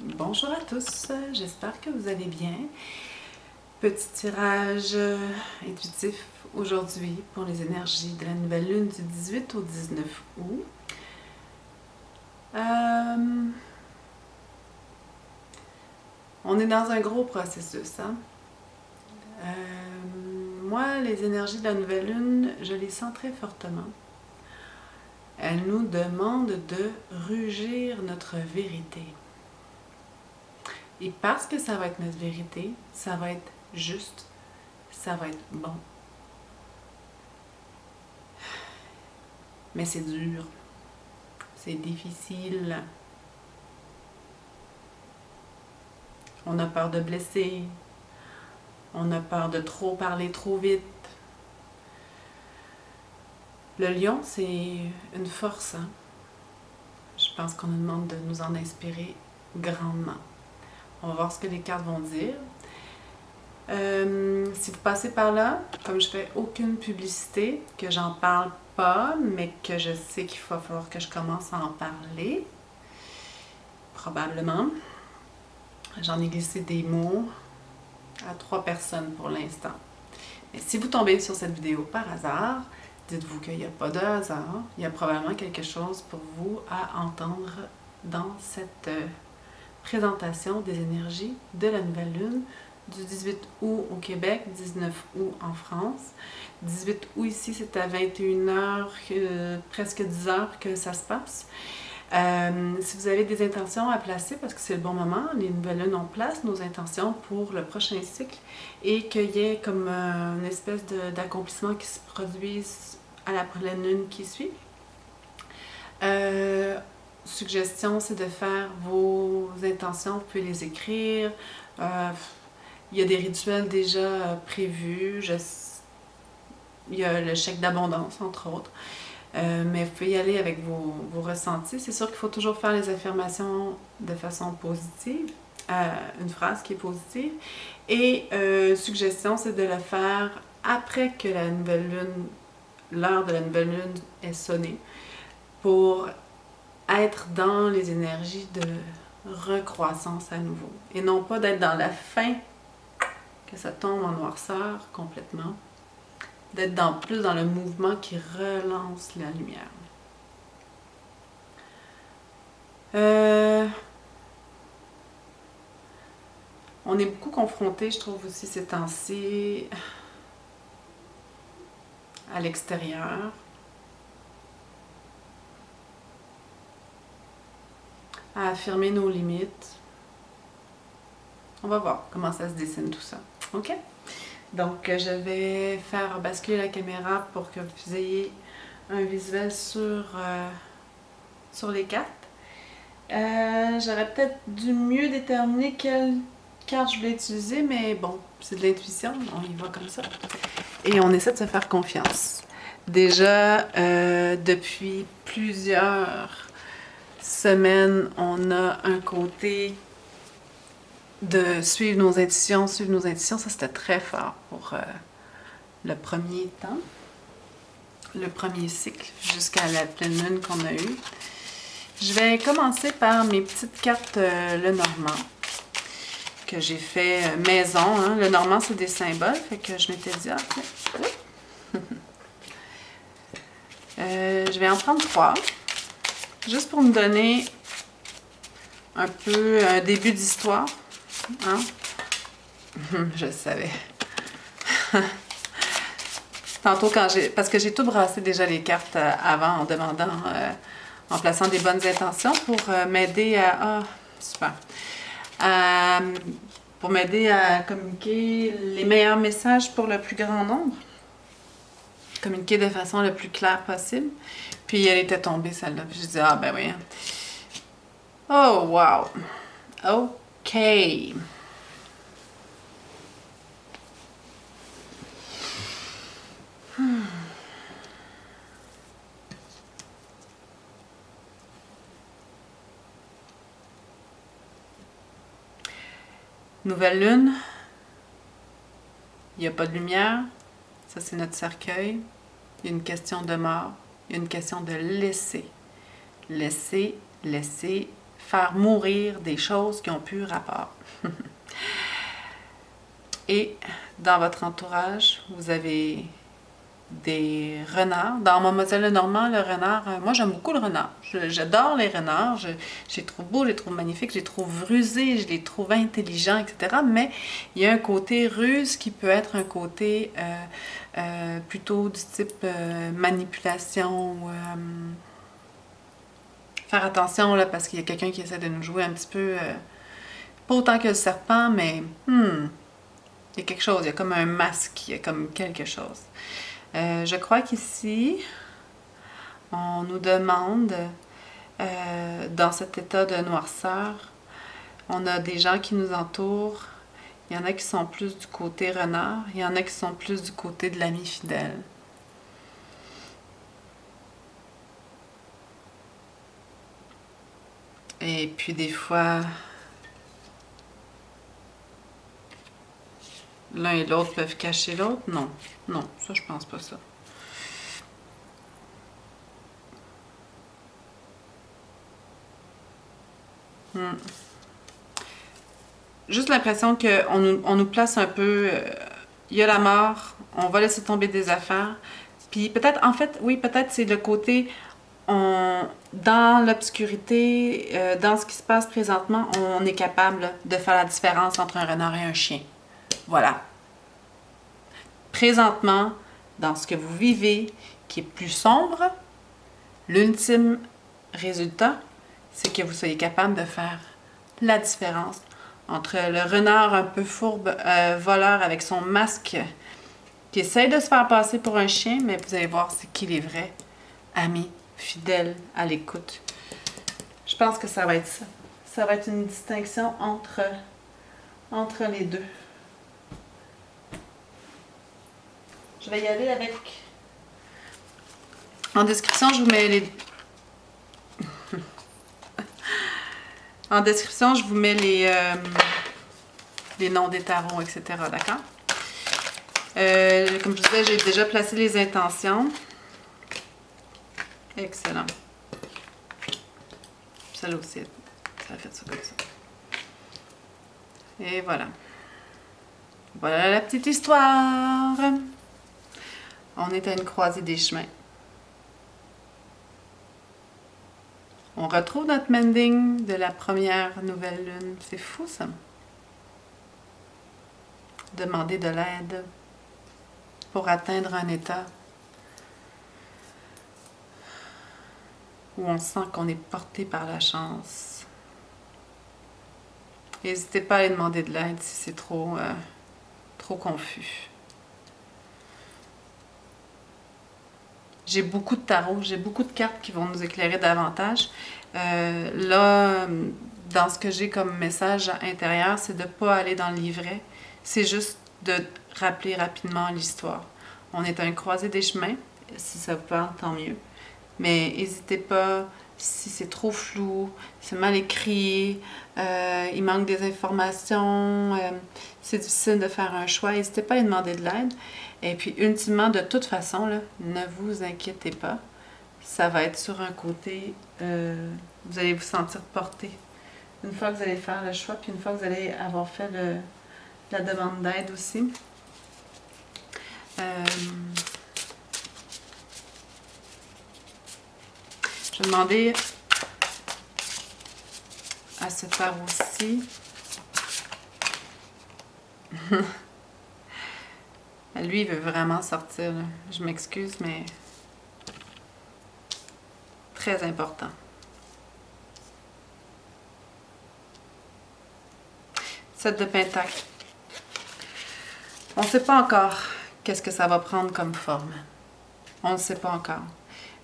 Bonjour à tous, j'espère que vous allez bien. Petit tirage intuitif aujourd'hui pour les énergies de la nouvelle lune du 18 au 19 août. On est dans un gros processus. Moi, les énergies de la nouvelle lune, je les sens très fortement. Elles nous demandent de rugir notre vérité. Et parce que ça va être notre vérité, ça va être juste, ça va être bon. Mais c'est dur, c'est difficile. On a peur de blesser, on a peur de trop parler trop vite. Le lion, c'est une force. Je pense qu'on nous demande de nous en inspirer grandement. On va voir ce que les cartes vont dire. Si vous passez par là, comme je fais aucune publicité, que j'en parle pas, mais que je sais qu'il va falloir que je commence à en parler, probablement. J'en ai glissé des mots à 3 personnes pour l'instant. Mais si vous tombez sur cette vidéo par hasard, dites-vous qu'il n'y a pas de hasard. Il y a probablement quelque chose pour vous à entendre dans cette présentation des énergies de la nouvelle lune du 18 août au Québec, 19 août en France. 18 août ici, c'est à 21h, presque 10h que ça se passe. Si vous avez des intentions à placer, parce que c'est le bon moment, les nouvelles lunes, on place nos intentions pour le prochain cycle et qu'il y ait comme une espèce d'accomplissement qui se produise à la pleine lune qui suit. Suggestion, c'est de faire vos intentions, vous pouvez les écrire. Il y a des rituels déjà prévus. Il y a le chèque d'abondance, entre autres. Mais vous pouvez y aller avec vos ressentis. C'est sûr qu'il faut toujours faire les affirmations de façon positive, une phrase qui est positive. Et suggestion, c'est de le faire après que la nouvelle lune, l'heure de la nouvelle lune est sonnée, pour être dans les énergies de recroissance à nouveau. Et non pas d'être dans la fin, que ça tombe en noirceur complètement. D'être plus dans le mouvement qui relance la lumière. On est beaucoup confrontés, je trouve aussi ces temps-ci, à l'extérieur. À affirmer nos limites. On va voir comment ça se dessine tout ça. OK? Donc, je vais faire basculer la caméra pour que vous ayez un visuel sur les cartes. J'aurais peut-être dû mieux déterminer quelle carte je voulais utiliser, mais bon, c'est de l'intuition, on y va comme ça. Et on essaie de se faire confiance. Déjà, depuis plusieurs semaines, on a un côté de suivre nos intuitions. Ça c'était très fort pour le premier temps, le premier cycle, jusqu'à la pleine lune qu'on a eue. Je vais commencer par mes petites cartes Lenormand, que j'ai fait maison. Le Normand, c'est des symboles, fait que je m'étais dit, je vais en prendre 3, juste pour me donner un peu un début d'histoire. Je savais. Tantôt, parce que j'ai tout brassé déjà les cartes avant en demandant, en plaçant des bonnes intentions pour m'aider à... super. Pour m'aider à communiquer les meilleurs messages pour le plus grand nombre. Communiquer de façon la plus claire possible. Puis elle était tombée, celle-là. Puis je dis, ben oui. Oh, wow. OK. Nouvelle lune. Il n'y a pas de lumière. Ça, c'est notre cercueil. Il y a une question de mort. Il y a une question de laisser. Laisser, laisser, faire mourir des choses qui ont plus rapport. Et dans votre entourage, vous avez des renards. Dans mon modèle normand, le renard, moi j'aime beaucoup le renard. J'adore les renards. Je les trouve beaux, je les trouve magnifiques, je les trouve rusés, je les trouve intelligents, etc. Mais il y a un côté ruse qui peut être un côté plutôt du type manipulation. Faire attention là, parce qu'il y a quelqu'un qui essaie de nous jouer un petit peu. Pas autant que le serpent, mais il y a quelque chose, il y a comme un masque, il y a comme quelque chose. Je crois qu'ici, on nous demande, dans cet état de noirceur, on a des gens qui nous entourent. Il y en a qui sont plus du côté renard, il y en a qui sont plus du côté de l'ami fidèle. Et puis des fois, l'un et l'autre peuvent cacher l'autre. Non, non, ça je pense pas ça. Juste l'impression qu'on nous place un peu... Il y a la mort, on va laisser tomber des affaires. Puis peut-être, en fait, oui, peut-être c'est le côté... dans l'obscurité, dans ce qui se passe présentement, on est capable de faire la différence entre un renard et un chien. Voilà. Présentement, dans ce que vous vivez, qui est plus sombre, l'ultime résultat, c'est que vous soyez capable de faire la différence entre le renard un peu fourbe, voleur avec son masque, qui essaie de se faire passer pour un chien, mais vous allez voir, c'est qu'il est vrai, ami, fidèle, à l'écoute. Je pense que ça va être ça. Ça va être une distinction entre les deux. Je vais y aller avec... En description, je vous mets en description, je vous mets les noms des tarots, etc. D'accord? Comme je disais, j'ai déjà placé les intentions. Excellent. Celle-là aussi, ça a fait ça comme ça. Et voilà. Voilà la petite histoire. On est à une croisée des chemins. On retrouve notre mending de la première nouvelle lune. C'est fou, ça. Demander de l'aide pour atteindre un état où on sent qu'on est porté par la chance. N'hésitez pas à aller demander de l'aide si c'est trop confus. J'ai beaucoup de tarots, j'ai beaucoup de cartes qui vont nous éclairer davantage. Là, dans ce que j'ai comme message intérieur, c'est de ne pas aller dans le livret. C'est juste de rappeler rapidement l'histoire. On est à un croisé des chemins. Si ça vous parle, tant mieux. Mais n'hésitez pas, si c'est trop flou, c'est mal écrit, il manque des informations, c'est difficile de faire un choix, n'hésitez pas à demander de l'aide. Et puis, ultimement, de toute façon, là, ne vous inquiétez pas. Ça va être sur un côté, vous allez vous sentir porté. Une fois que vous allez faire le choix, puis une fois que vous allez avoir fait la demande d'aide aussi. Je vais demander à ce tarot-ci. Lui, il veut vraiment sortir, là. Je m'excuse, mais très important. Sept de Pentacle. On ne sait pas encore qu'est-ce que ça va prendre comme forme. On ne sait pas encore.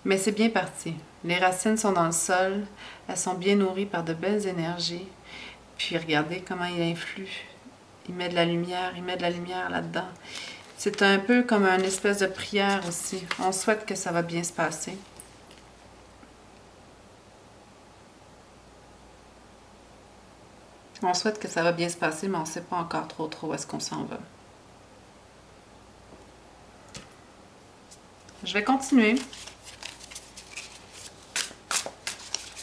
Mais c'est bien parti. Les racines sont dans le sol. Elles sont bien nourries par de belles énergies. Puis regardez comment il influe. Il met de la lumière là-dedans. C'est un peu comme une espèce de prière aussi. On souhaite que ça va bien se passer. On souhaite que ça va bien se passer, mais on ne sait pas encore trop où est-ce qu'on s'en va. Je vais continuer.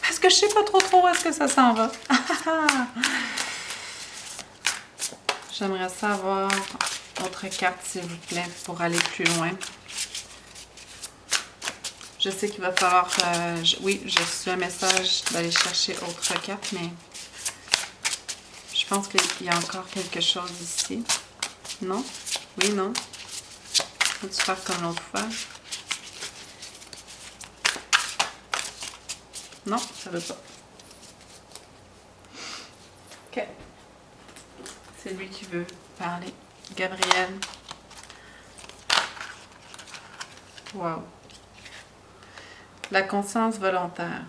Parce que je sais pas trop où est-ce que ça s'en va. J'aimerais savoir autre carte, s'il vous plaît, pour aller plus loin. Je sais qu'il va falloir... oui, j'ai reçu un message d'aller chercher autre carte, mais je pense qu'il y a encore quelque chose ici. Non? Oui, non? Peux-tu faire comme l'autre fois? Non, ça veut pas. Ok. C'est lui qui veut parler. Gabriel. Wow. La conscience volontaire.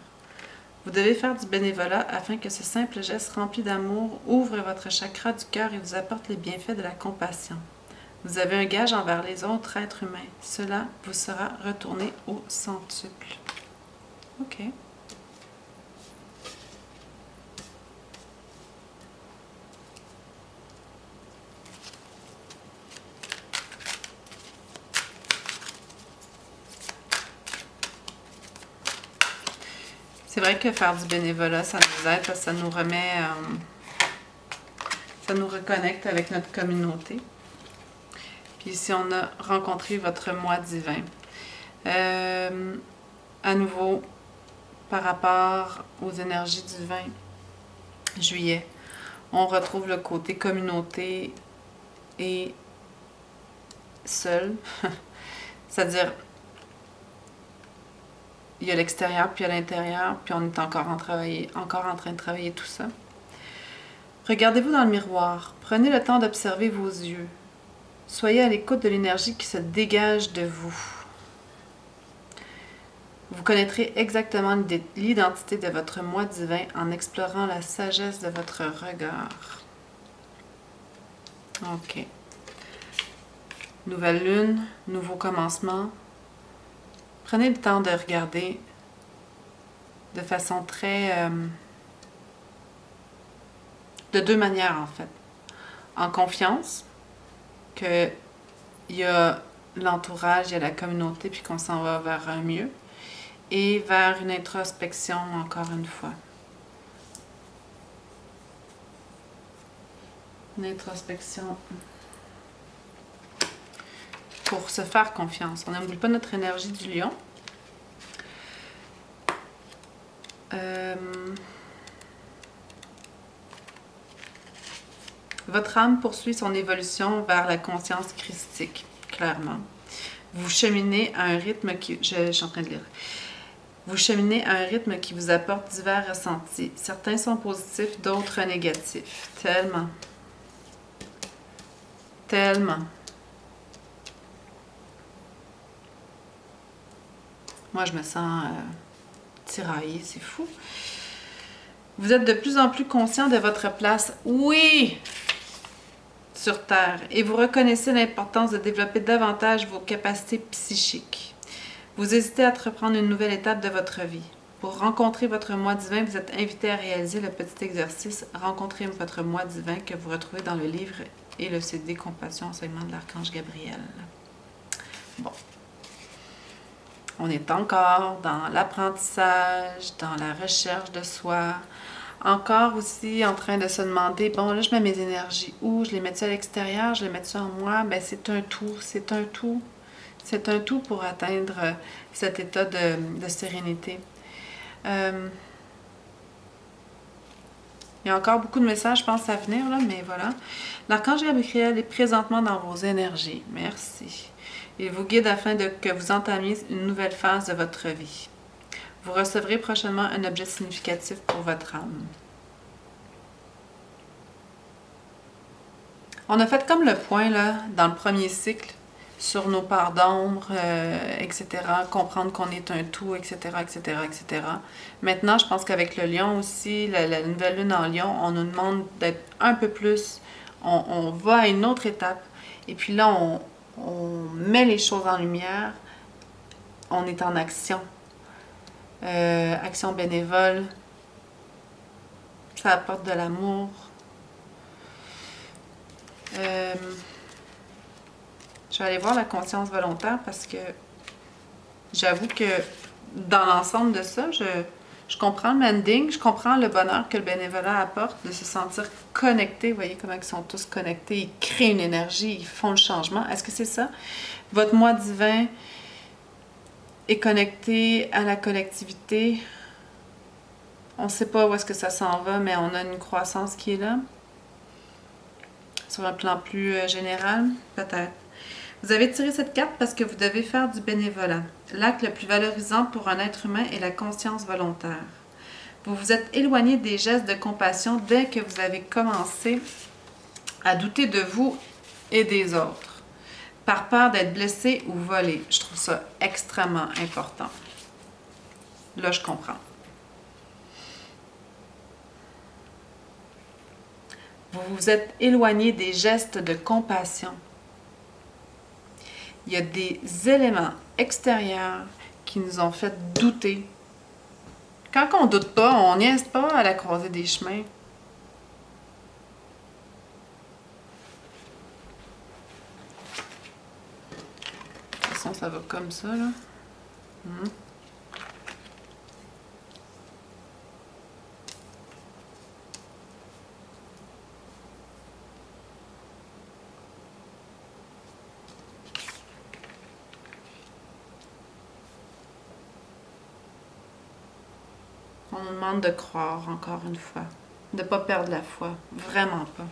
Vous devez faire du bénévolat afin que ce simple geste rempli d'amour ouvre votre chakra du cœur et vous apporte les bienfaits de la compassion. Vous avez un gage envers les autres êtres humains. Cela vous sera retourné au centuple. OK. C'est vrai que faire du bénévolat, ça nous aide parce que ça nous remet, ça nous reconnecte avec notre communauté. Puis ici, on a rencontré votre moi divin. À nouveau, par rapport aux énergies du 20 juillet, on retrouve le côté communauté et seul. C'est-à-dire, il y a l'extérieur, puis il y a l'intérieur, puis on est encore en train de travailler tout ça. Regardez-vous dans le miroir. Prenez le temps d'observer vos yeux. Soyez à l'écoute de l'énergie qui se dégage de vous. Vous connaîtrez exactement l'identité de votre moi divin en explorant la sagesse de votre regard. OK. Nouvelle lune, nouveau commencement. Prenez le temps de regarder de façon très... de deux manières, en fait. En confiance, qu'il y a l'entourage, il y a la communauté, puis qu'on s'en va vers un mieux. Et vers une introspection, encore une fois. Une introspection pour se faire confiance. On n'oublie pas notre énergie du lion. Votre âme poursuit son évolution vers la conscience christique, clairement. Vous cheminez à un rythme qui... Je suis en train de lire. Vous cheminez à un rythme qui vous apporte divers ressentis. Certains sont positifs, d'autres négatifs. Tellement. Tellement. Moi, je me sens tiraillée, c'est fou. Vous êtes de plus en plus conscient de votre place, oui, sur Terre, et vous reconnaissez l'importance de développer davantage vos capacités psychiques. Vous hésitez à entreprendre une nouvelle étape de votre vie. Pour rencontrer votre moi divin, vous êtes invité à réaliser le petit exercice « Rencontrer votre moi divin » que vous retrouvez dans le livre et le CD Compassion, enseignement de l'Archange Gabriel. Bon. On est encore dans l'apprentissage, dans la recherche de soi. Encore aussi en train de se demander, bon là je mets mes énergies où? Je les mets-tu à l'extérieur? Je les mets-tu en moi? Ben c'est un tout, c'est un tout. C'est un tout pour atteindre cet état de sérénité. Il y a encore beaucoup de messages, je pense, à venir, là, mais voilà. L'Archange Gabriel est présentement dans vos énergies. Merci. Il vous guide afin que vous entamiez une nouvelle phase de votre vie. Vous recevrez prochainement un objet significatif pour votre âme. On a fait comme le point, là, dans le premier cycle, sur nos parts d'ombre, etc., comprendre qu'on est un tout, etc., etc., etc. Maintenant, je pense qu'avec le lion aussi, la nouvelle lune en lion, on nous demande d'être un peu plus, on va à une autre étape, et puis là, on met les choses en lumière, on est en action. Action bénévole, ça apporte de l'amour. Je vais aller voir la conscience volontaire parce que j'avoue que dans l'ensemble de ça, je Je comprends le mending, je comprends le bonheur que le bénévolat apporte, de se sentir connecté. Vous voyez comment ils sont tous connectés, ils créent une énergie, ils font le changement. Est-ce que c'est ça? Votre moi divin est connecté à la collectivité. On ne sait pas où est-ce que ça s'en va, mais on a une croissance qui est là. Sur un plan plus général, peut-être. Vous avez tiré cette carte parce que vous devez faire du bénévolat. L'acte le plus valorisant pour un être humain est la conscience volontaire. Vous vous êtes éloigné des gestes de compassion dès que vous avez commencé à douter de vous et des autres, par peur d'être blessé ou volé. Je trouve ça extrêmement important. Là, je comprends. Vous vous êtes éloigné des gestes de compassion. Il y a des éléments extérieurs qui nous ont fait douter. Quand on ne doute pas, on niaise pas à la croisée des chemins. De toute façon, ça va comme ça, là. On nous demande de croire, encore une fois. De ne pas perdre la foi. Vraiment pas.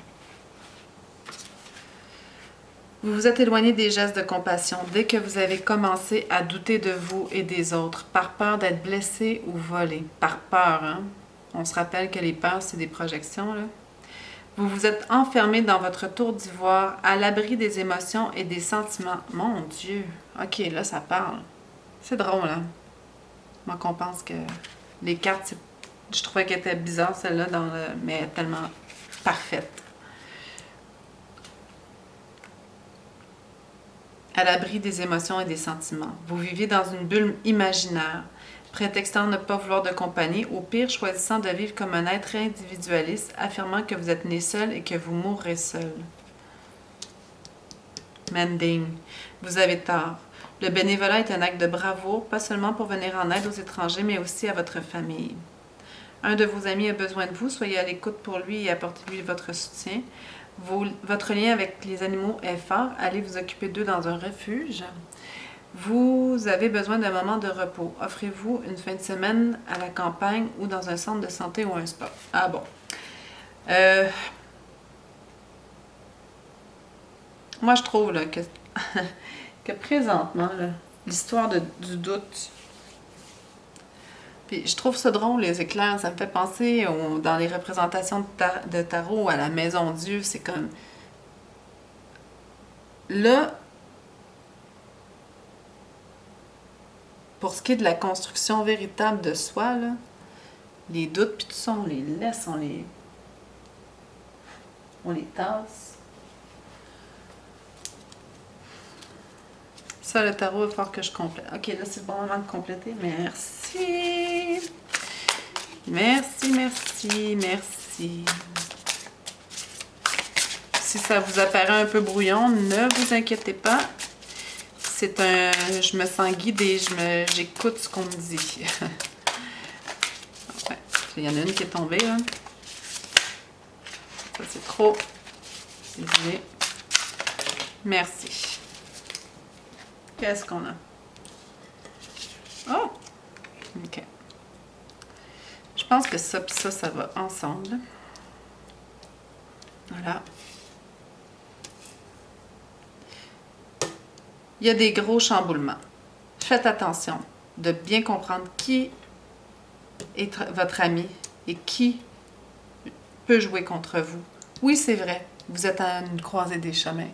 Vous vous êtes éloigné des gestes de compassion dès que vous avez commencé à douter de vous et des autres, par peur d'être blessé ou volé. Par peur, hein? On se rappelle que les peurs, c'est des projections, là. Vous vous êtes enfermé dans votre tour d'ivoire, à l'abri des émotions et des sentiments. Mon Dieu! OK, là, ça parle. C'est drôle, hein? Moi, qu'on pense que les cartes, je trouvais qu'elle était bizarre, celle-là, mais tellement parfaite. À l'abri des émotions et des sentiments. Vous vivez dans une bulle imaginaire, prétextant ne pas vouloir de compagnie, au pire choisissant de vivre comme un être individualiste, affirmant que vous êtes né seul et que vous mourrez seul. Mending. Vous avez tort. Le bénévolat est un acte de bravoure, pas seulement pour venir en aide aux étrangers, mais aussi à votre famille. Un de vos amis a besoin de vous, soyez à l'écoute pour lui et apportez-lui votre soutien. Votre lien avec les animaux est fort, allez vous occuper d'eux dans un refuge. Vous avez besoin d'un moment de repos. Offrez-vous une fin de semaine à la campagne ou dans un centre de santé ou un spa. Ah bon. Moi, je trouve là, que présentement, l'histoire du doute, puis je trouve ça drôle, les éclairs, ça me fait penser dans les représentations de tarot à la Maison Dieu, c'est comme... Là, pour ce qui est de la construction véritable de soi, là, les doutes, puis tout ça, on les laisse, on les tasse. Ça, le tarot, il va falloir que je complète. OK, là, c'est le bon moment de compléter. Merci. Merci, merci, merci. Si ça vous apparaît un peu brouillon, ne vous inquiétez pas. C'est un... Je me sens guidée, j'écoute ce qu'on me dit. Ouais, il y en a une qui est tombée, là. Ça, c'est trop. Désolée. Merci. Qu'est-ce qu'on a? Oh! OK. Je pense que ça et ça va ensemble. Voilà. Il y a des gros chamboulements. Faites attention de bien comprendre qui est votre ami et qui peut jouer contre vous. Oui, c'est vrai, vous êtes à une croisée des chemins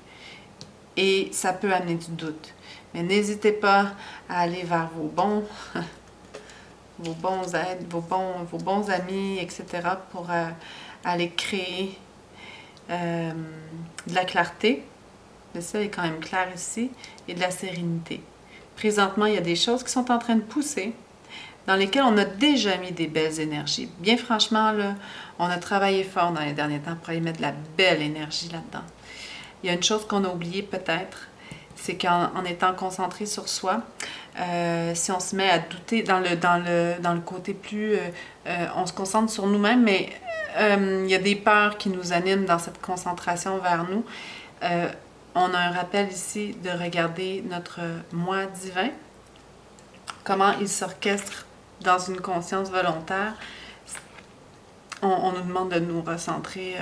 et ça peut amener du doute. Mais n'hésitez pas à aller vers vos bons aides, vos bons amis, etc. pour aller créer de la clarté. Le ciel est quand même clair ici. Et de la sérénité. Présentement, il y a des choses qui sont en train de pousser, dans lesquelles on a déjà mis des belles énergies. Bien franchement, là, on a travaillé fort dans les derniers temps pour y mettre de la belle énergie là-dedans. Il y a une chose qu'on a oubliée peut-être, c'est qu'en étant concentré sur soi, Si on se met à douter dans le côté plus... on se concentre sur nous-mêmes, mais il y a des peurs qui nous animent dans cette concentration vers nous. On a un rappel ici de regarder notre moi divin, comment il s'orchestre dans une conscience volontaire. On nous demande de nous recentrer,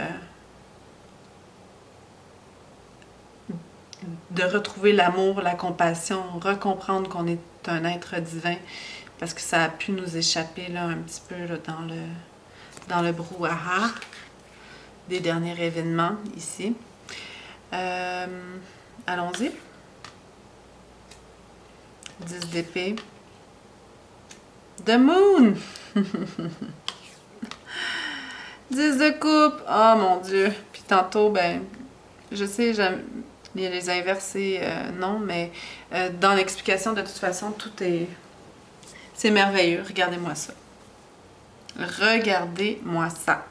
de retrouver l'amour, la compassion, recomprendre qu'on est un être divin, parce que ça a pu nous échapper là, un petit peu là, dans le brouhaha des derniers événements ici. Allons-y. 10 d'épée. The Moon! 10 de coupe! Oh mon Dieu! Puis tantôt, ben, je sais, les inversés, non, mais dans l'explication, de toute façon, tout est... C'est merveilleux. Regardez-moi ça. Regardez-moi ça.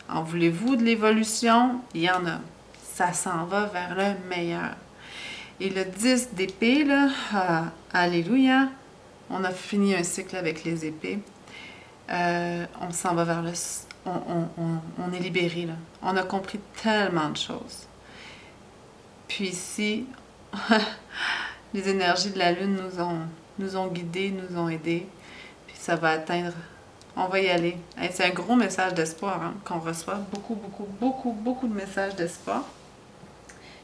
En voulez-vous de l'évolution? Il y en a. Ça s'en va vers le meilleur. Et le 10 d'épée, là, alléluia, on a fini un cycle avec les épées. On s'en va vers le... On est libéré, là. On a compris tellement de choses. Puis ici, les énergies de la Lune nous ont guidés, nous ont aidés. Puis ça va atteindre... On va y aller. Hey, c'est un gros message d'espoir hein, qu'on reçoit. Beaucoup de messages d'espoir.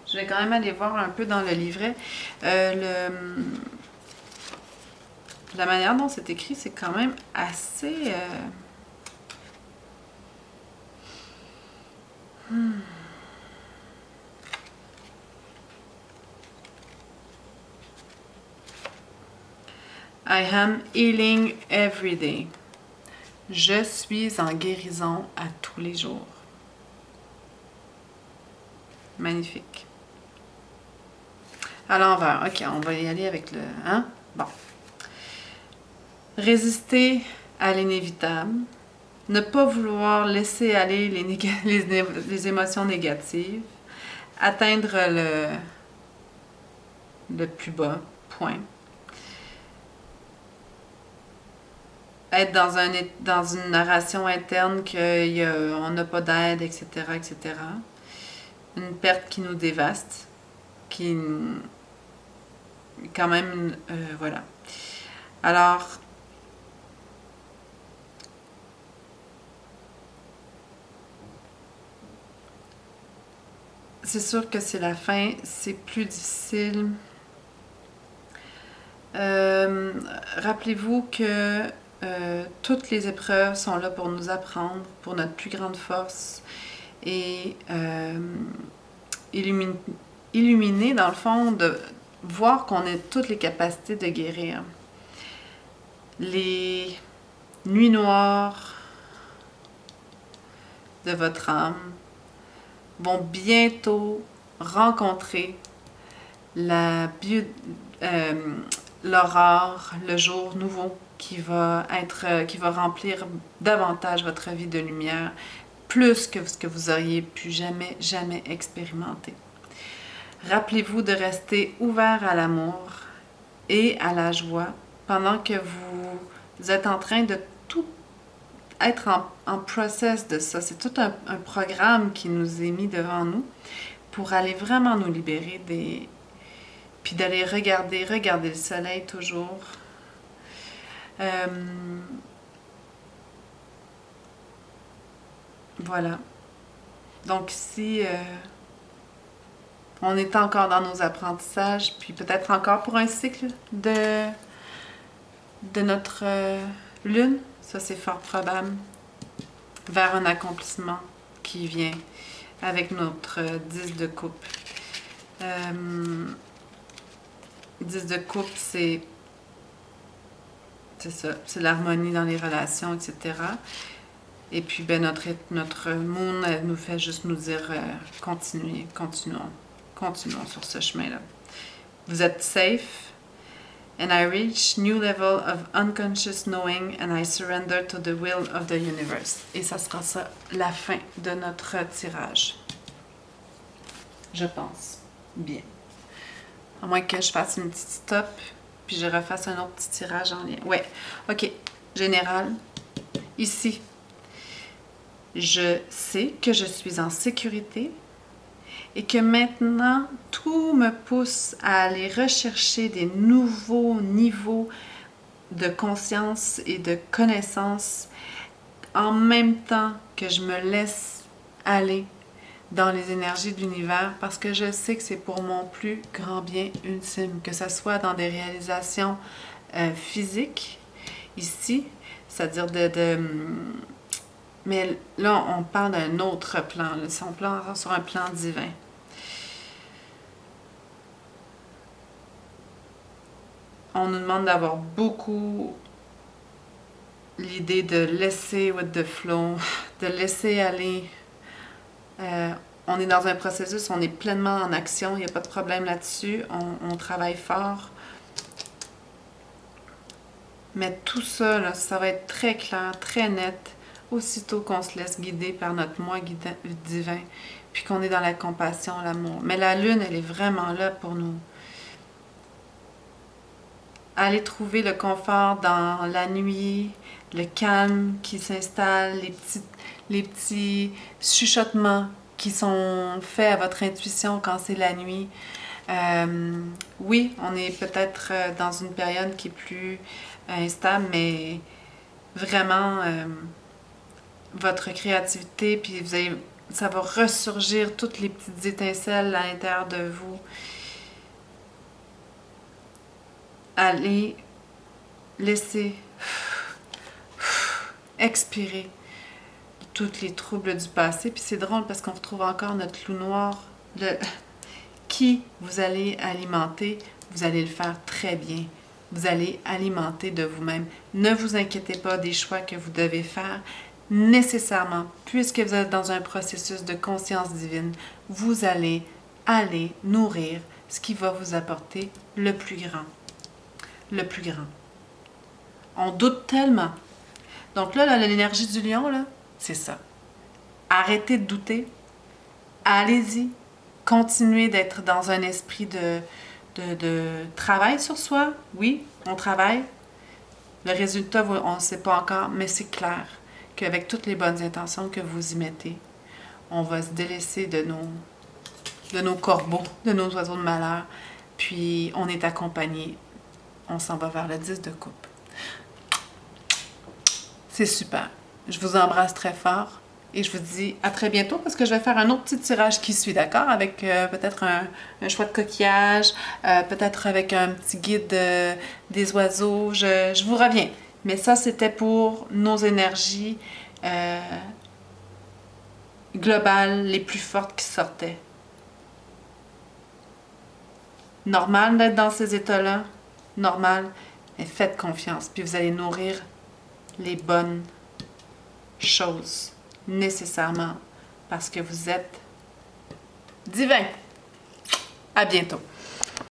Je vais quand même aller voir un peu dans le livret. La manière dont c'est écrit, c'est quand même assez... I am healing every day. Je suis en guérison à tous les jours. Magnifique. À l'envers. Ok, on va y aller avec le... Hein? Bon. Résister à l'inévitable. Ne pas vouloir laisser aller les émotions négatives. Atteindre le plus bas. Point. Être dans une narration interne qu'on n'a pas d'aide, etc., etc. Une perte qui nous dévaste, qui... Quand même, voilà. Alors, c'est sûr que c'est la fin, c'est plus difficile. Rappelez-vous que toutes les épreuves sont là pour nous apprendre, pour notre plus grande force et illuminer, dans le fond, de voir qu'on a toutes les capacités de guérir. Les nuits noires de votre âme vont bientôt rencontrer l'aurore, le jour nouveau qui va remplir davantage votre vie de lumière, plus que ce que vous auriez pu jamais expérimenter. Rappelez-vous de rester ouvert à l'amour et à la joie pendant que vous êtes en train de tout être en process de ça. C'est tout un programme qui nous est mis devant nous pour aller vraiment nous libérer des... Puis d'aller regarder le soleil toujours. Voilà. Donc ici, on est encore dans nos apprentissages, puis peut-être encore pour un cycle de notre lune. Ça, c'est fort probable. Vers un accomplissement qui vient avec notre 10 de coupe. 10 de coupe, c'est ça, c'est l'harmonie dans les relations, etc. Et puis, ben, notre moon, elle nous fait juste nous dire continuons sur ce chemin-là. Vous êtes safe. And I reach new level of unconscious knowing and I surrender to the will of the universe. Et ça sera ça, la fin de notre tirage. Je pense. Bien. À moins que je fasse une petite stop, puis je refasse un autre petit tirage en lien. Ouais, ok. Général, ici, je sais que je suis en sécurité et que maintenant, tout me pousse à aller rechercher des nouveaux niveaux de conscience et de connaissance en même temps que je me laisse aller dans les énergies de l'univers parce que je sais que c'est pour mon plus grand bien ultime, que ce soit dans des réalisations physiques, ici, c'est-à-dire mais là, on parle d'un autre plan, là, si on parle sur un plan divin. On nous demande d'avoir beaucoup l'idée de laisser with the flow, de laisser aller. On est dans un processus, on est pleinement en action, il n'y a pas de problème là-dessus, on travaille fort. Mais tout ça, là, ça va être très clair, très net, aussitôt qu'on se laisse guider par notre moi divin, puis qu'on est dans la compassion, l'amour. Mais la lune, elle est vraiment là pour nous. Aller trouver le confort dans la nuit, le calme qui s'installe, les petits chuchotements qui sont faits à votre intuition quand c'est la nuit. Oui, on est peut-être dans une période qui est plus instable, mais vraiment votre créativité, puis ça va ressurgir toutes les petites étincelles à l'intérieur de vous. Allez laisser expirer tous les troubles du passé. Puis c'est drôle parce qu'on retrouve encore notre loup noir. Qui vous allez alimenter, vous allez le faire très bien. Vous allez alimenter de vous-même. Ne vous inquiétez pas des choix que vous devez faire nécessairement. Puisque vous êtes dans un processus de conscience divine, vous allez aller nourrir ce qui va vous apporter le plus grand. Le plus grand. On doute tellement. Donc là, l'énergie du lion, là, c'est ça. Arrêtez de douter. Allez-y. Continuez d'être dans un esprit de travail sur soi. Oui, on travaille. Le résultat, on ne sait pas encore, mais c'est clair qu'avec toutes les bonnes intentions que vous y mettez, on va se délaisser de nos corbeaux, de nos oiseaux de malheur. Puis, on est accompagné. On s'en va vers le 10 de coupe. C'est super. Je vous embrasse très fort et je vous dis à très bientôt parce que je vais faire un autre petit tirage qui suit, d'accord? Avec peut-être un choix de coquillage, peut-être avec un petit guide des oiseaux. Je vous reviens. Mais ça, c'était pour nos énergies globales les plus fortes qui sortaient. Normal d'être dans ces états-là. Normal, mais faites confiance, puis vous allez nourrir les bonnes choses nécessairement parce que vous êtes divin. À bientôt.